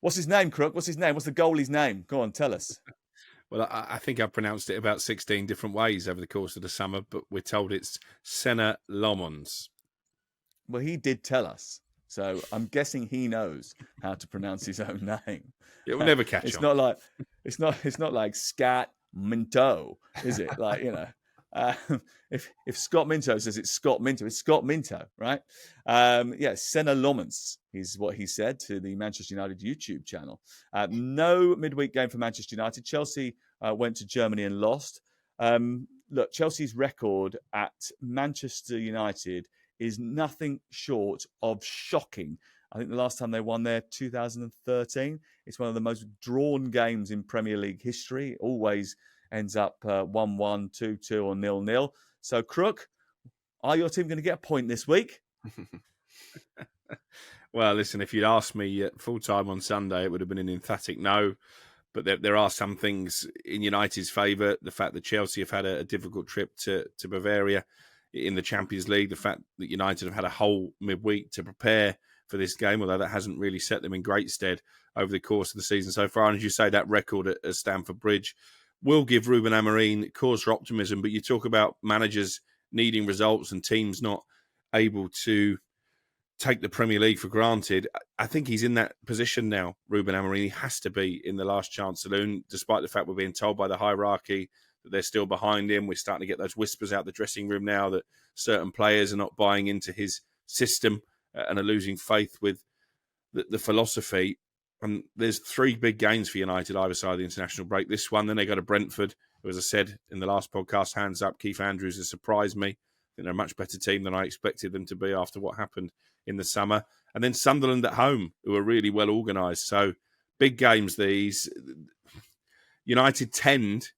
What's his name, Crook? What's his name? What's the goalie's name? Go on, tell us. Well, I think I've pronounced it about 16 different ways over the course of the summer, but we're told it's Senna Lomons. Well, he did tell us. So I'm guessing he knows how to pronounce his own name. It will never catch It's on. not like Scat Minto, is it? Like, if Scott Minto says it's Scott Minto, it's Scott Minto, right? Senna Lomans is what he said to the Manchester United YouTube channel. No midweek game for Manchester United. Chelsea went to Germany and lost. Look, Chelsea's record at Manchester United is nothing short of shocking. I think the last time they won there, 2013. It's one of the most drawn games in Premier League history. It always ends up 1-1, 2-2 or 0-0. So, Crook, are your team going to get a point this week? Well, listen, if you'd asked me full-time on Sunday, it would have been an emphatic no. But there are some things in United's favour. The fact that Chelsea have had a difficult trip to Bavaria in the Champions League, the fact that United have had a whole midweek to prepare for this game, although that hasn't really set them in great stead over the course of the season so far. And as you say, that record at Stamford Bridge will give Ruben Amorim cause for optimism. But you talk about managers needing results and teams not able to take the Premier League for granted. I think he's in that position now, Ruben Amorim. He has to be in the last chance saloon, despite the fact we're being told by the hierarchy that they're still behind him. We're starting to get those whispers out the dressing room now that certain players are not buying into his system and are losing faith with the philosophy. And there's 3 big games for United either side of the international break. This one, then they go to Brentford, who, as I said in the last podcast, hands up, Keith Andrews has surprised me. I think they're a much better team than I expected them to be after what happened in the summer. And then Sunderland at home, who are really well organised. So big games these. United tend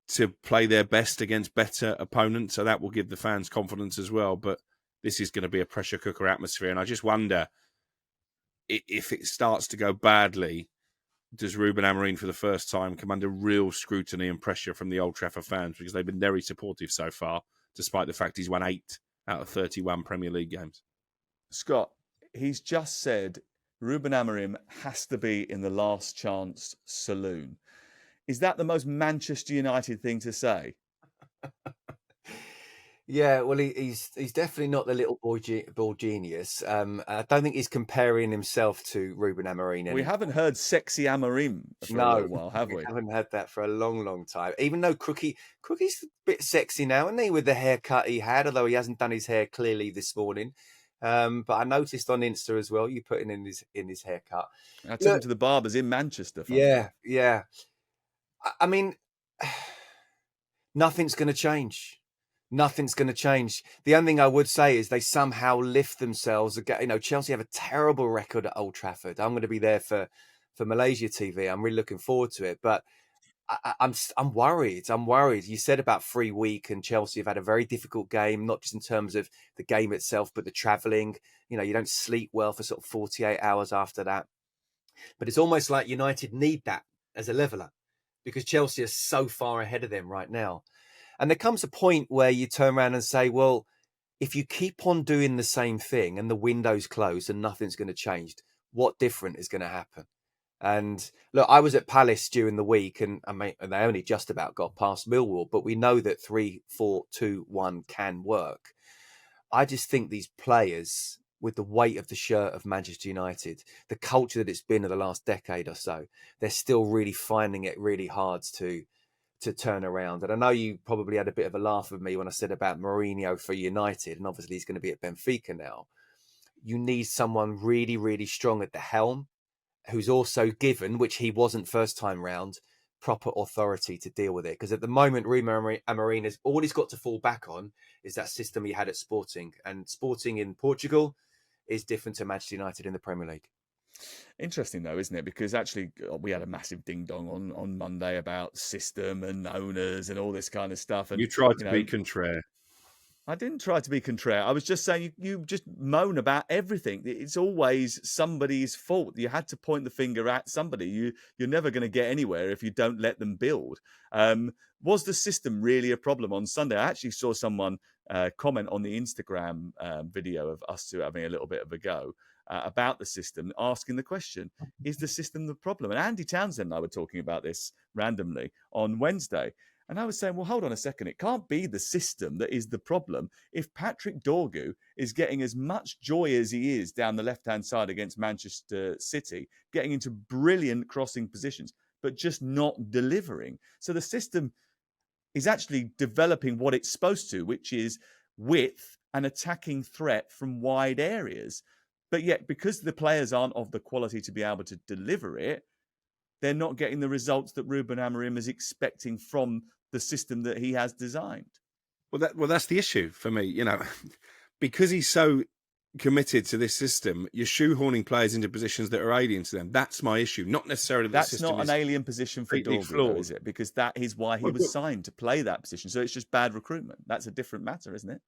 to play their best against better opponents, so that will give the fans confidence as well. But this is going to be a pressure cooker atmosphere, and I just wonder if it starts to go badly, does Ruben Amorim for the first time come under real scrutiny and pressure from the Old Trafford fans, because they've been very supportive so far, despite the fact he's won 8 out of 31 Premier League games. Scott, he's just said Ruben Amorim has to be in the last chance saloon. Is that the most Manchester United thing to say? Yeah, well, he's definitely not the little ball genius. I don't think he's comparing himself to Ruben Amorim anymore. We haven't heard sexy Amorim for a little while, have we? We haven't had that for a long, long time. Even though Crookie's a bit sexy now, isn't he, with the haircut he had, although he hasn't done his hair clearly this morning. But I noticed on Insta as well, you putting in his haircut. I took him to the barbers in Manchester. Yeah. I mean, nothing's going to change. Nothing's going to change. The only thing I would say is they somehow lift themselves. Chelsea have a terrible record at Old Trafford. I'm going to be there for Malaysia TV. I'm really looking forward to it. But I'm worried. I'm worried. You said about 3 weeks, and Chelsea have had a very difficult game, not just in terms of the game itself, but the travelling. You don't sleep well for sort of 48 hours after that. But it's almost like United need that as a leveller, because Chelsea are so far ahead of them right now. And there comes a point where you turn around and say, well, if you keep on doing the same thing and the window's closed and nothing's going to change, what different is going to happen? And look, I was at Palace during the week, and they only just about got past Millwall, but we know that 3-4-2-1 can work. I just think these players, with the weight of the shirt of Manchester United, the culture that it's been in the last decade or so, they're still really finding it really hard to turn around. And I know you probably had a bit of a laugh with me when I said about Mourinho for United, and obviously he's going to be at Benfica now. You need someone really, really strong at the helm, who's also given, which he wasn't first time round, proper authority to deal with it. Because at the moment, Ruben Amorim is all he's got to fall back on is that system he had at Sporting. And Sporting in Portugal is different to Manchester United in the Premier League. Interesting, though, isn't it? Because actually, we had a massive ding-dong on Monday about system and owners and all this kind of stuff. And you tried to be contraire. I didn't try to be contraire. I was just saying you just moan about everything. It's always somebody's fault. You had to point the finger at somebody. You're never going to get anywhere if you don't let them build. Was the system really a problem on Sunday? I actually saw someone comment on the Instagram video of us two having a little bit of a go. about the system, asking the question, is the system the problem? And Andy Townsend and I were talking about this randomly on Wednesday. And I was saying, well, hold on a second. It can't be the system that is the problem. If Patrick Dorgu is getting as much joy as he is down the left-hand side against Manchester City, getting into brilliant crossing positions, but just not delivering. So the system is actually developing what it's supposed to, which is width and attacking threat from wide areas. But yet, because the players aren't of the quality to be able to deliver it, they're not getting the results that Ruben Amorim is expecting from the system that he has designed. Well, that's the issue for me. You know, because he's so committed to this system, you're shoehorning players into positions that are alien to them. That's my issue. Not necessarily that that's the system not an alien position for Dorgu, is it? Because that is why he was signed, to play that position. So it's just bad recruitment. That's a different matter, isn't it?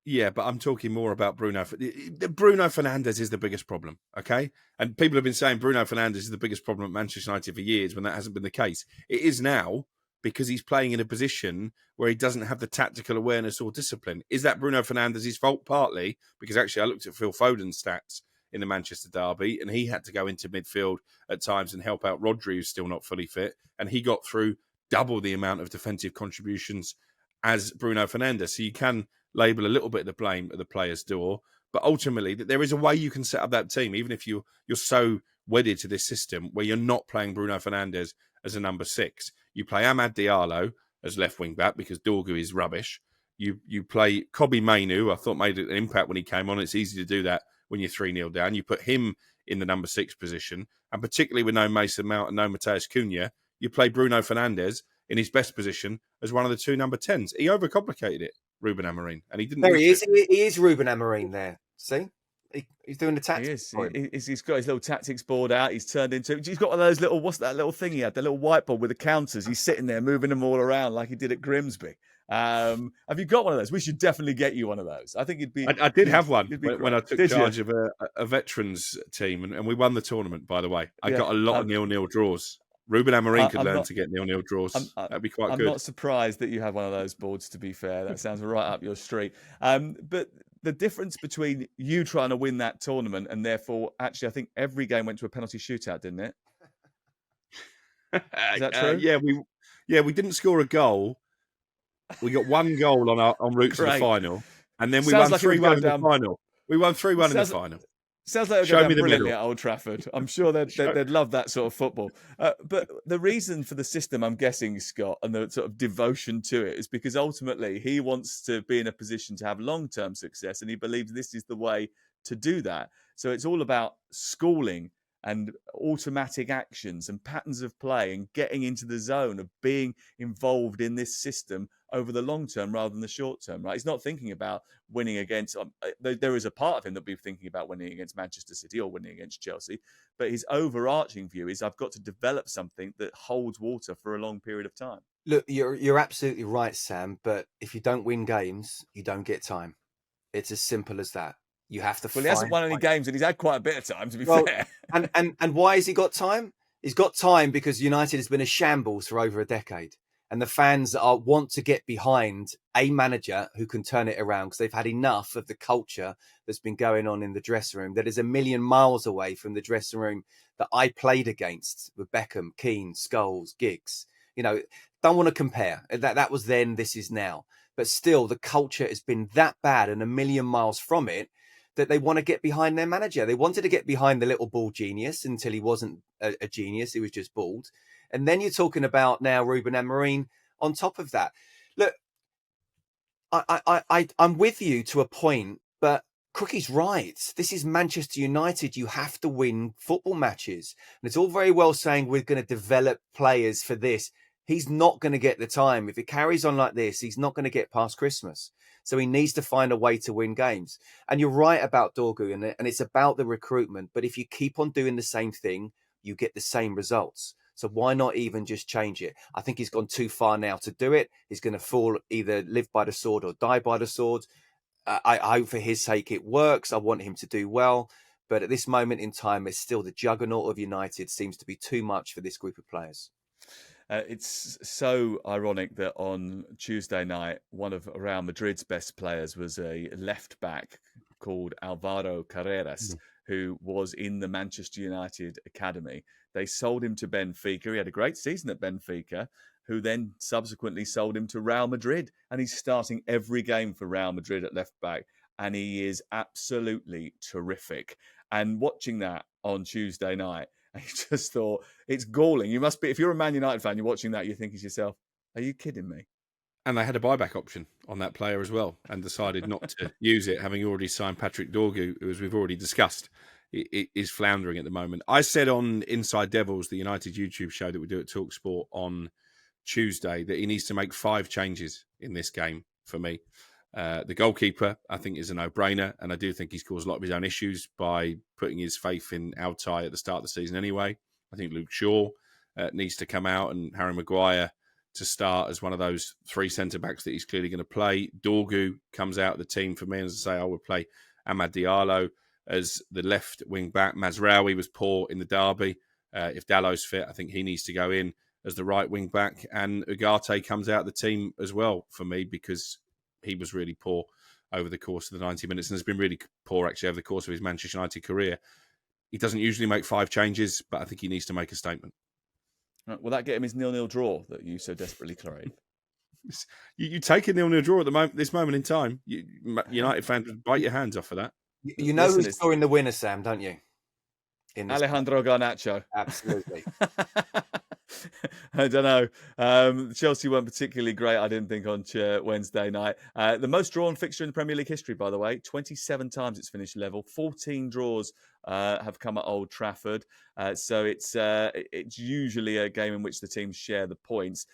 Yeah, but I'm talking more about Bruno. Bruno Fernandes is the biggest problem, okay? And people have been saying Bruno Fernandes is the biggest problem at Manchester United for years when that hasn't been the case. It is now, because he's playing in a position where he doesn't have the tactical awareness or discipline. Is that Bruno Fernandes' fault? Partly, because actually I looked at Phil Foden's stats in the Manchester derby, and he had to go into midfield at times and help out Rodri, who's still not fully fit, and he got through double the amount of defensive contributions as Bruno Fernandes. So you can label a little bit of the blame at the player's door, but ultimately there is a way you can set up that team, even if you're so wedded to this system where you're not playing Bruno Fernandes as a number 6. You play Amad Diallo as left wing back because Dorgu is rubbish. You play Kobbie Mainoo, I thought made an impact when he came on. It's easy to do that when you're 3-0 down. You put him in the number 6 position, and particularly with no Mason Mount and no Mateus Cunha, you play Bruno Fernandes in his best position as one of the 2 number 10s. He overcomplicated it, Ruben Amorim, and he didn't. There he is. He is Ruben Amorim there. See? He's doing the tactics. He's got his little tactics board out. He's turned into. He's got one of those little. What's that little thing he had? The little whiteboard with the counters. He's sitting there moving them all around like he did at Grimsby. Have you got one of those? We should definitely get you one of those. I think you'd be. I did have one when I took charge of a veterans team, and we won the tournament. By the way, I got a lot of 0-0 draws. Ruben Amorim could learn to get 0-0 draws. That'd be quite good. I'm not surprised that you have one of those boards, to be fair. That sounds right up your street. But the difference between you trying to win that tournament and therefore, actually, I think every game went to a penalty shootout, didn't it? Is that true? We didn't score a goal. We got one goal en route to the final, and then we won 3-1 in the final. We won 3-1 in the final. Sounds like they're going brilliantly at Old Trafford. I'm sure they'd love that sort of football. But the reason for the system, I'm guessing, Scott, and the sort of devotion to it is because ultimately he wants to be in a position to have long-term success, and he believes this is the way to do that. So it's all about schooling and automatic actions and patterns of play and getting into the zone of being involved in this system over the long term rather than the short term, right? He's not thinking about winning against, there is a part of him that'll be thinking about winning against Manchester City or winning against Chelsea, but his overarching view is I've got to develop something that holds water for a long period of time. Look, you're absolutely right, Sam, but if you don't win games, you don't get time. It's as simple as that. You have to. Well, he hasn't won any games, and he's had quite a bit of time, to be fair. And why has he got time? He's got time because United has been a shambles for over a decade, and the fans want to get behind a manager who can turn it around because they've had enough of the culture that's been going on in the dressing room that is a million miles away from the dressing room that I played against with Beckham, Keane, Scholes, Giggs. You know, don't want to compare. That was then, this is now. But still, the culture has been that bad and a million miles from it that they want to get behind their manager. They wanted to get behind the little bald genius until he wasn't a genius. He was just bald. And then you're talking about now Ruben Amorim on top of that. Look, I'm with you to a point, but Crookie's right. This is Manchester United. You have to win football matches. And it's all very well saying we're going to develop players for this. He's not going to get the time. If it carries on like this, he's not going to get past Christmas. So he needs to find a way to win games. And you're right about Dorgu, and it's about the recruitment. But if you keep on doing the same thing, you get the same results. So why not even just change it? I think he's gone too far now to do it. He's going to either live by the sword or die by the sword. I hope for his sake it works. I want him to do well. But at this moment in time, it's still the juggernaut of United seems to be too much for this group of players. It's so ironic that on Tuesday night, one of Real Madrid's best players was a left back called Alvaro Carreras, who was in the Manchester United academy. They sold him to Benfica. He had a great season at Benfica, who then subsequently sold him to Real Madrid. And he's starting every game for Real Madrid at left back. And he is absolutely terrific. And watching that on Tuesday night, I just thought, it's galling. You must be, if you're a Man United fan, you're watching that, you're thinking to yourself, are you kidding me? And they had a buyback option on that player as well and decided not to use it, having already signed Patrick Dorgu, who, as we've already discussed, is floundering at the moment. I said on Inside Devils, the United YouTube show that we do at talkSPORT on Tuesday, that he needs to make 5 changes in this game for me. The goalkeeper, I think, is a no-brainer, and I do think he's caused a lot of his own issues by putting his faith in Altai at the start of the season anyway. I think Luke Shaw needs to come out, and Harry Maguire to start as one of those 3 centre-backs that he's clearly going to play. Dorgu comes out of the team for me, and as I say, I would play Amad Diallo as the left wing-back. Mazraoui was poor in the derby. If Dallow's fit, I think he needs to go in as the right wing-back, and Ugarte comes out of the team as well for me because he was really poor over the course of the 90 minutes and has been really poor actually over the course of his Manchester United career. He doesn't usually make 5 changes, but I think he needs to make a statement. Will that get him his 0-0 draw that you so desperately crave? You take a 0-0 draw at the moment, this moment in time. United fans would bite your hands off for that. You know who's scoring the winner, Sam, don't you? Alejandro Garnacho. Absolutely. I don't know. Chelsea weren't particularly great, I didn't think, on Wednesday night. The most drawn fixture in the Premier League history, by the way. 27 times it's finished level. 14 draws have come at Old Trafford. So it's usually a game in which the teams share the points.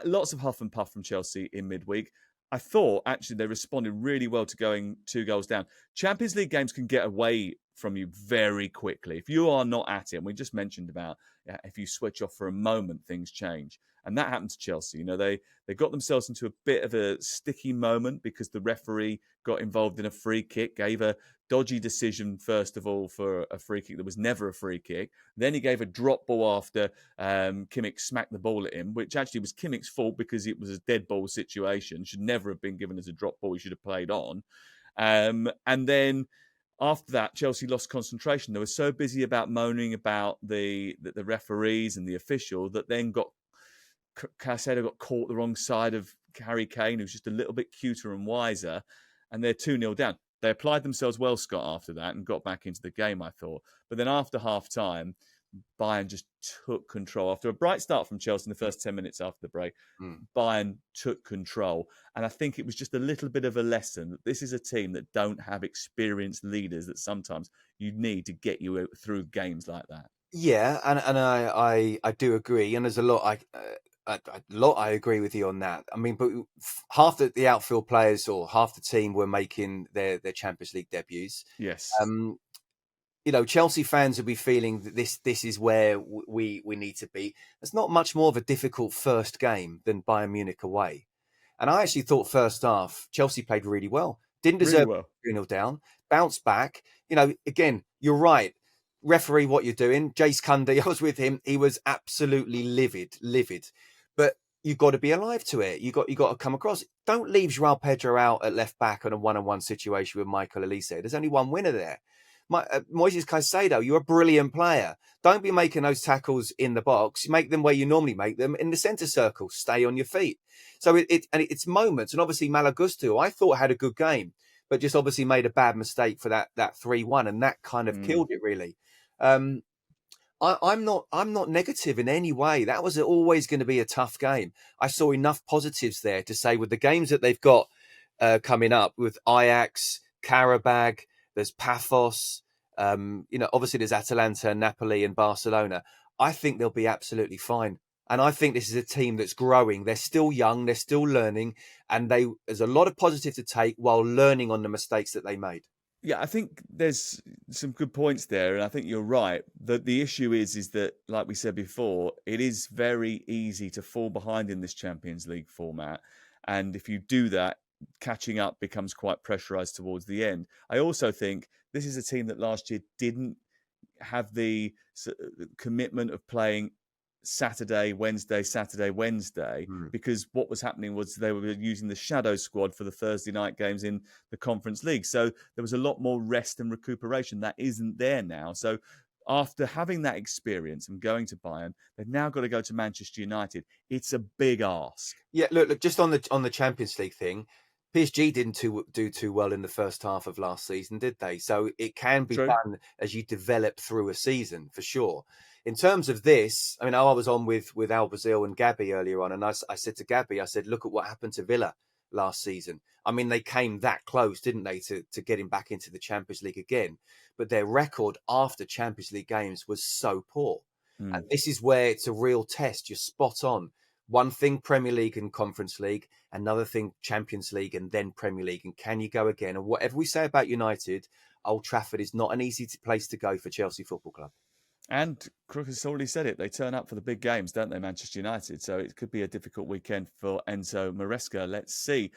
Lots of huff and puff from Chelsea in midweek. I thought, actually, they responded really well to going 2 goals down. Champions League games can get away from you very quickly. If you are not at it, and we just mentioned about if you switch off for a moment, things change. And that happened to Chelsea. You know, they got themselves into a bit of a sticky moment because the referee got involved in a free kick, gave a dodgy decision, first of all, for a free kick that was never a free kick. Then he gave a drop ball after Kimmich smacked the ball at him, which actually was Kimmich's fault because it was a dead ball situation. Should never have been given as a drop ball. He should have played on. And then after that, Chelsea lost concentration. They were so busy about moaning about the referees and the official that then Caicedo got caught the wrong side of Harry Kane, who's just a little bit cuter and wiser, and they're 2-0 down. They applied themselves well, Scott, after that and got back into the game, I thought. But then after half-time, Bayern just took control. After a bright start from Chelsea in the first 10 minutes after the break, Bayern took control. And I think it was just a little bit of a lesson that this is a team that don't have experienced leaders that sometimes you need to get you through games like that. Yeah, and I do agree. And there's a lot I agree with you on that. I mean, but half the outfield players or half the team were making their Champions League debuts. Yes. You know, Chelsea fans will be feeling that this is where we need to be. It's not much more of a difficult first game than Bayern Munich away. And I actually thought first half, Chelsea played really well. Didn't deserve 2-0 down, bounced back. You know, again, you're right. Referee, what you're doing. Jace Cundy, I was with him. He was absolutely livid. But you've got to be alive to it. You got to come across. Don't leave Joao Pedro out at left back on a 1-on-1 situation with Michael Olise. There's only one winner there. Moises Caicedo, you're a brilliant player. Don't be making those tackles in the box. Make them where you normally make them, in the centre circle. Stay on your feet. So it's moments. And obviously Malagusto, I thought had a good game, but just obviously made a bad mistake for that 3-1, and that kind of killed it really. I'm not negative in any way. That was always going to be a tough game. I saw enough positives there to say with the games that they've got coming up with Ajax, Karabag, there's Paphos, obviously there's Atalanta, Napoli and Barcelona. I think they'll be absolutely fine. And I think this is a team that's growing. They're still young, they're still learning, and there's a lot of positive to take while learning on the mistakes that they made. Yeah, I think there's some good points there, and I think you're right. The issue is that, like we said before, it is very easy to fall behind in this Champions League format. And if you do that, catching up becomes quite pressurised towards the end. I also think this is a team that last year didn't have the commitment of playing Saturday, Wednesday, because what was happening was they were using the shadow squad for the Thursday night games in the Conference League. So there was a lot more rest and recuperation. That isn't there now. So after having that experience and going to Bayern, they've now got to go to Manchester United. It's a big ask. Yeah, look, just on the Champions League thing, PSG didn't do too well in the first half of last season, did they? So it can be done as you develop through a season, for sure. In terms of this, I mean, I was on with Al Brazil and Gabby earlier on, and I said to Gabby, I said, look at what happened to Villa last season. I mean, they came that close, didn't they, to getting back into the Champions League again? But their record after Champions League games was so poor. And this is where it's a real test. You're spot on. One thing, Premier League and Conference League, another thing, Champions League, and then Premier League. And can you go again? And whatever we say about United, Old Trafford is not an easy place to go for Chelsea Football Club. And Crook has already said it. They turn up for the big games, don't they, Manchester United? So it could be a difficult weekend for Enzo Maresca. Let's see.